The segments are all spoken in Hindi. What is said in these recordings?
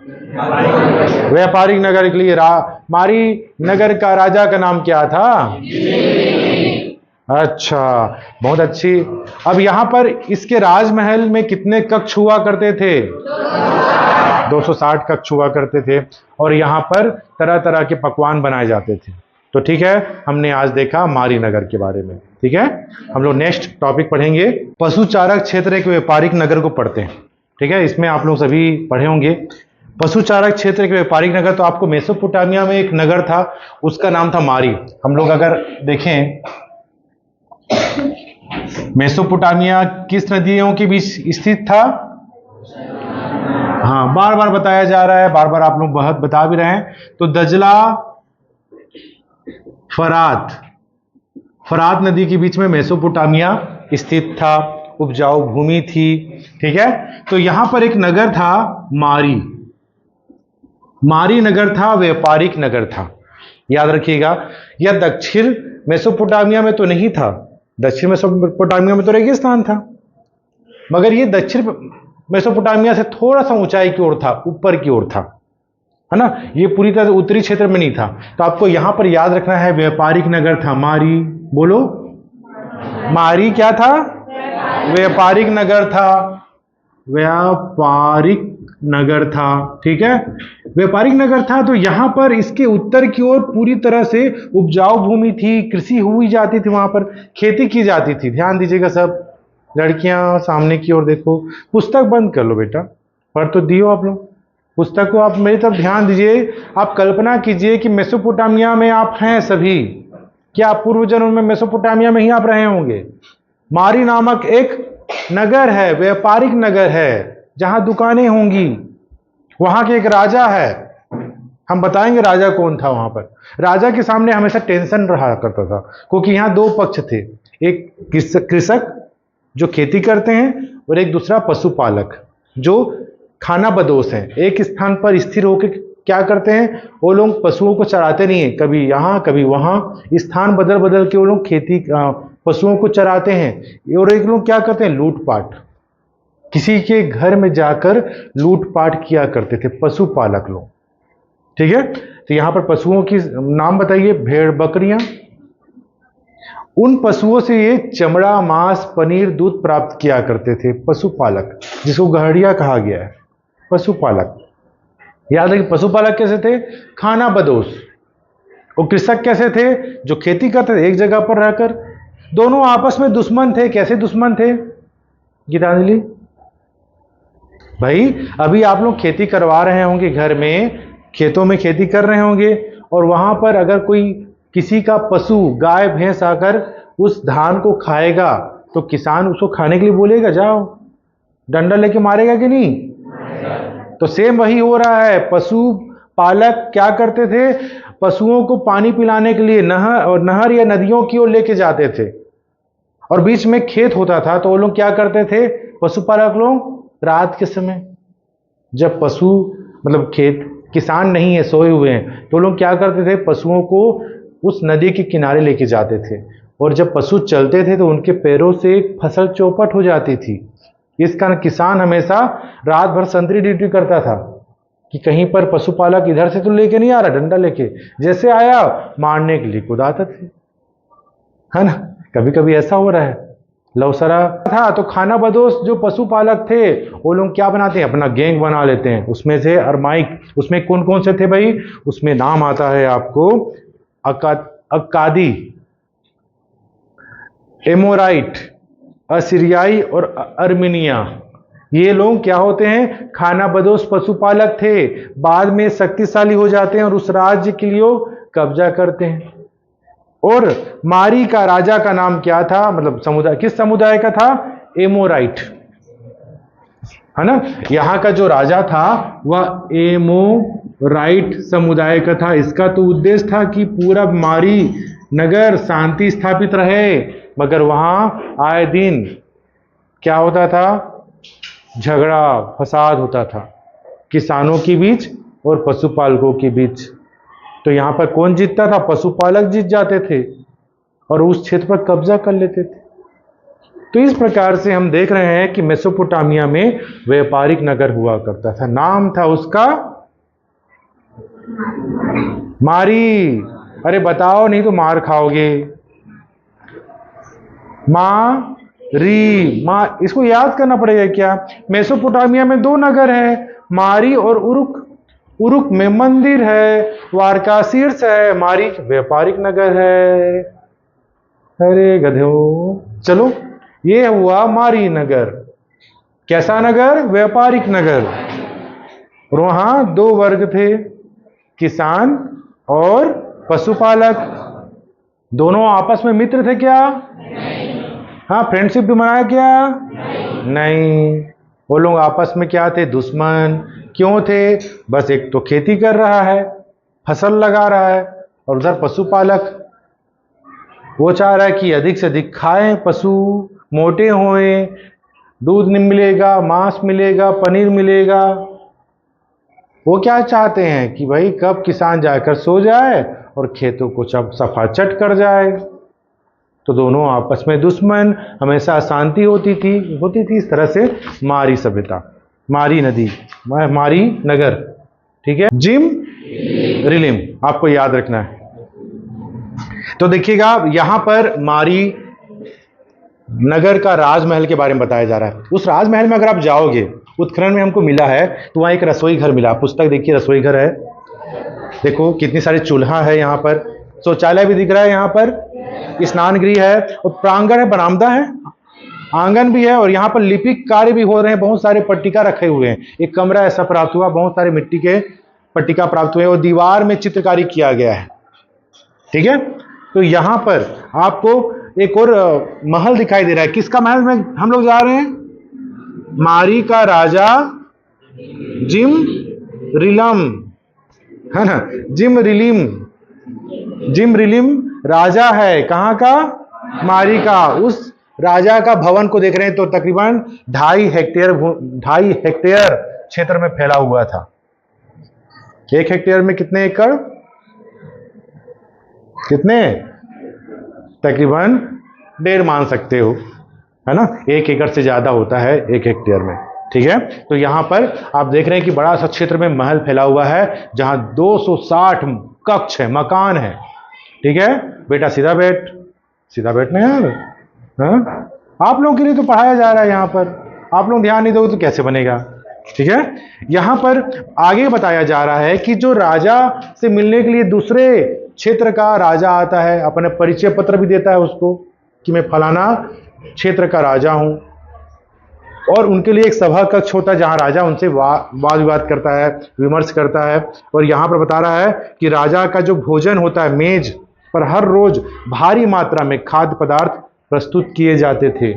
व्यापारिक नगर के लिए मारी नगर का राजा का नाम क्या था? अच्छा, बहुत अच्छी। अब यहां पर इसके राजमहल में कितने कक्ष हुआ करते थे? 260 कक्ष हुआ करते थे, और यहां पर तरह तरह के पकवान बनाए जाते थे। तो ठीक है, हमने आज देखा मारी नगर के बारे में। ठीक है, हम लोग नेक्स्ट टॉपिक पढ़ेंगे, पशु चारक क्षेत्र के व्यापारिक नगर को पढ़ते हैं। ठीक है, इसमें आप लोग सभी पढ़े होंगे। पशु चारक क्षेत्र के व्यापारिक नगर, तो आपको मेसोपोटामिया में एक नगर था, उसका नाम था मारी। हम लोग अगर देखें, मेसोपोटामिया किस नदियों के बीच स्थित था? हाँ, बार बार बताया जा रहा है, बार बार आप लोग बहुत बता भी रहे हैं। तो दजला फरात नदी के बीच में मेसोपोटामिया स्थित था, उपजाऊ भूमि थी। ठीक है, तो यहां पर एक नगर था मारी नगर था, व्यापारिक नगर था। याद रखिएगा, यह दक्षिण मेसोपोटामिया में तो नहीं था, दक्षिण मेसोपोटामिया में तो रेगिस्तान था, मगर ये दक्षिण मेसोपोटामिया से थोड़ा सा ऊंचाई की ओर था, ऊपर की ओर था, है ना। ये पूरी तरह से उत्तरी क्षेत्र में नहीं था। तो आपको यहां पर याद रखना है, व्यापारिक नगर था मारी। बोलो, मारी क्या था? व्यापारिक नगर था, व्यापारिक नगर था। ठीक है, व्यापारिक नगर था। तो यहां पर इसके उत्तर की ओर पूरी तरह से उपजाऊ भूमि थी, कृषि हुई जाती थी, वहां पर खेती की जाती थी। ध्यान दीजिएगा सब, लड़कियां सामने की ओर देखो। पुस्तक बंद कर लो बेटा, पढ़ तो दियो आप लोग, पुस्तक को आप मेरी तरफ ध्यान दीजिए। आप कल्पना कीजिए कि मेसोपोटामिया में आप हैं सभी, क्या पूर्व जन्म में मेसोपोटामिया में ही आप रहे होंगे? मारी नामक एक नगर है, व्यापारिक नगर है, जहां दुकानें होंगी। वहां के एक राजा है, हम बताएंगे राजा कौन था। वहां पर राजा के सामने हमेशा टेंशन रहा करता था, क्योंकि यहां दो पक्ष थे, एक कृषक जो खेती करते हैं, और एक दूसरा पशुपालक जो खाना बदोश हैं। एक स्थान पर स्थिर होकर क्या करते हैं, वो लोग पशुओं को चराते नहीं है, कभी यहाँ कभी वहां, स्थान बदल बदल के वो लोग खेती पशुओं को चराते हैं। और एक लोग क्या करते हैं, लूटपाट, किसी के घर में जाकर लूटपाट किया करते थे पशुपालक लोग। ठीक है, तो यहां पर पशुओं की नाम बताइए, भेड़, बकरियां। उन पशुओं से ये चमड़ा, मांस, पनीर, दूध प्राप्त किया करते थे पशुपालक, जिसको गहड़िया कहा गया है, पशुपालक। याद रखिए, पशुपालक कैसे थे? खाना बदोश। और कृषक कैसे थे? जो खेती करते थे एक जगह पर रहकर। दोनों आपस में दुश्मन थे। कैसे दुश्मन थे गीतांजलि भाई? अभी आप लोग खेती करवा रहे होंगे, घर में खेतों में खेती कर रहे होंगे, और वहां पर अगर कोई किसी का पशु, गाय भैंस आकर उस धान को खाएगा, तो किसान उसको खाने के लिए बोलेगा जाओ, डंडा लेके मारेगा कि नहीं? तो सेम वही हो रहा है। पशु पालक क्या करते थे, पशुओं को पानी पिलाने के लिए नहर या नदियों की ओर लेके जाते थे, और बीच में खेत होता था, तो वो लोग क्या करते थे, पशुपालक लोग रात के समय, जब पशु मतलब खेत किसान नहीं है, सोए हुए हैं, तो लोग क्या करते थे, पशुओं को उस नदी के किनारे लेके जाते थे। और जब पशु चलते थे तो उनके पैरों से फसल चौपट हो जाती थी। इस कारण किसान हमेशा रात भर संतरी ड्यूटी करता था कि कहीं पर पशुपालक इधर से तो लेके नहीं आ रहा, डंडा लेके, जैसे आया मारने के लिए कुदाते थे, है ना। कभी कभी ऐसा हो रहा है। लवसरा था तो खाना बदोश जो पशुपालक थे, वो लोग क्या बनाते हैं, अपना गैंग बना लेते हैं। उसमें से अरमाइक, उसमें कौन कौन से थे भाई? उसमें नाम आता है आपको, अक्कादी, एमोराइट, असीरियाई और अर्मीनिया। ये लोग क्या होते हैं, खाना बदोश पशुपालक थे, बाद में शक्तिशाली हो जाते हैं और उस राज्य के लिए कब्जा करते हैं। और मारी का राजा का नाम क्या था, मतलब समुदाय, किस समुदाय का था? एमोराइट, है ना। यहां का जो राजा था वह एमोराइट समुदाय का था। इसका तो उद्देश्य था कि पूरा मारी नगर शांति स्थापित रहे, मगर वहां आए दिन क्या होता था, झगड़ा फसाद होता था किसानों के बीच और पशुपालकों के बीच। तो यहां पर कौन जीतता था? पशुपालक जीत जाते थे और उस क्षेत्र पर कब्जा कर लेते थे। तो इस प्रकार से हम देख रहे हैं कि मेसोपोटामिया में व्यापारिक नगर हुआ करता था, नाम था उसका मारी। अरे बताओ, नहीं तो मार खाओगे। माँ री, माँ, इसको याद करना पड़ेगा क्या? मेसोपोटामिया में 2 नगर है, मारी और उरुक। उरुक में मंदिर है, वारका शीर्ष है, मारी व्यापारिक नगर है। अरे गधो, चलो, ये हुआ मारी नगर। कैसा नगर? व्यापारिक नगर। और वहां 2 वर्ग थे, किसान और पशुपालक। दोनों आपस में मित्र थे क्या? हाँ, फ्रेंडशिप भी मनाया क्या? नहीं, वो लोग आपस में क्या थे? दुश्मन। क्यों थे? बस एक तो खेती कर रहा है, फसल लगा रहा है, और उधर पशुपालक, वो चाह रहा है कि अधिक से अधिक खाएं पशु, मोटे होएं, दूध मिलेगा, मांस मिलेगा, पनीर मिलेगा। वो क्या चाहते हैं कि भाई कब किसान जाकर सो जाए और खेतों को सफाचट कर जाए। तो दोनों आपस में दुश्मन, हमेशा अशांति होती थी। इस तरह से मारी सभ्यता, मारी नदी, मारी नगर। ठीक है, जिम रिलिम आपको याद रखना है। तो देखिएगा, यहां पर मारी नगर का राजमहल के बारे में बताया जा रहा है। उस राजमहल में अगर आप जाओगे, उत्खनन में हमको मिला है, तो वहां एक रसोई घर मिला। पुस्तक देखिए, रसोई घर है। देखो कितनी सारे चूल्हा है यहाँ पर, शौचालय भी दिख रहा है यहाँ पर, स्नान गृह है, और प्रांगण है, बरामदा है, आंगन भी है, और यहाँ पर लिपिक कार्य भी हो रहे हैं। बहुत सारे पट्टिका रखे हुए हैं। एक कमरा ऐसा प्राप्त हुआ, बहुत सारे मिट्टी के पट्टिका प्राप्त हुए, और दीवार में चित्रकारी किया गया है। ठीक है, तो यहाँ पर आपको एक और महल दिखाई दे रहा है। किसका महल में हम लोग जा रहे हैं? मारी का राजा जिम रिलम, है ना? जिम रिलिम राजा है। कहाँ का? मारी का। उस राजा का भवन को देख रहे हैं, तो तकरीबन 2.5 हेक्टेयर क्षेत्र में फैला हुआ था। 1 हेक्टेयर में कितने एकड़? कितने? तकरीबन 1.5 मान सकते हो, है ना? 1 एकड़ से ज्यादा होता है 1 हेक्टेयर में। ठीक है, तो यहां पर आप देख रहे हैं कि बड़ा सा क्षेत्र में महल फैला हुआ है, जहां 260 कक्ष है, मकान है। ठीक है बेटा, सीधा बैठ ना यार। हाँ? आप लोगों के लिए तो पढ़ाया जा रहा है यहाँ पर, आप लोग ध्यान नहीं दोगे तो कैसे बनेगा? ठीक है, यहां पर आगे बताया जा रहा है कि जो राजा से मिलने के लिए दूसरे क्षेत्र का राजा आता है, अपने परिचय पत्र भी देता है उसको कि मैं फलाना क्षेत्र का राजा हूं, और उनके लिए एक सभा कक्ष होता है जहां राजा उनसे वाद विवाद करता है, विमर्श करता है। और यहां पर बता रहा है कि राजा का जो भोजन होता है, मेज पर हर रोज भारी मात्रा में खाद्य पदार्थ प्रस्तुत किए जाते थे।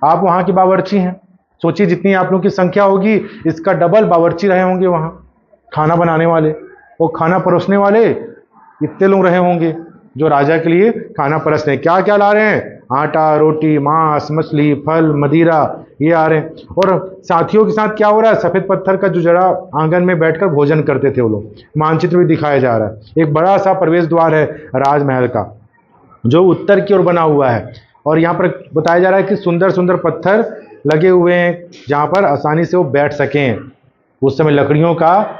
आप वहां के बावर्ची हैं, सोचिए जितनी आप लोगों की संख्या होगी, इसका डबल बावर्ची रहे होंगे वहां, खाना बनाने वाले और खाना परोसने वाले इतने लोग रहे होंगे जो राजा के लिए खाना परोसने। क्या क्या ला रहे हैं? आटा, रोटी, मांस, मछली, फल, मदिरा, ये आ रहे हैं। और साथियों के साथ क्या हो रहा है? सफेद पत्थर का जो जरा आंगन में बैठकर भोजन करते थे वो लोग। मानचित्र भी दिखाया जा रहा है। एक बड़ा सा प्रवेश द्वार है राजमहल का, जो उत्तर की ओर बना हुआ है, और यहाँ पर बताया जा रहा है कि सुंदर सुंदर पत्थर लगे हुए हैं जहाँ पर आसानी से वो बैठ सकें। उस समय लकड़ियों का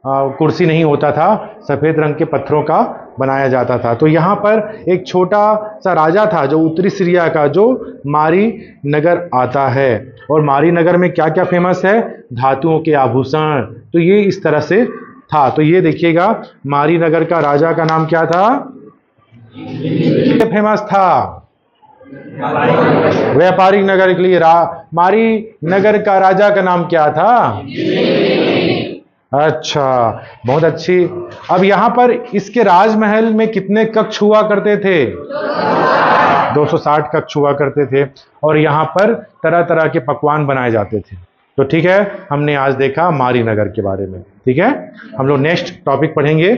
कुर्सी नहीं होता था, सफेद रंग के पत्थरों का बनाया जाता था। तो यहाँ पर एक छोटा सा राजा था जो उत्तरी सीरिया का, जो मारी नगर आता है। और मारी नगर में क्या क्या फेमस है? धातुओं के आभूषण। तो ये इस तरह से था। तो ये देखिएगा, मारी नगर का राजा का नाम क्या था? फेमस था व्यापारिक नगर के लिए। मारी नगर का राजा का नाम क्या था? अच्छा, बहुत अच्छी। अब यहां पर इसके राजमहल में कितने कक्ष हुआ करते थे? 260 कक्ष हुआ करते थे, और यहां पर तरह तरह के पकवान बनाए जाते थे। तो ठीक है, हमने आज देखा मारी नगर के बारे में। ठीक है, हम लोग नेक्स्ट टॉपिक पढ़ेंगे।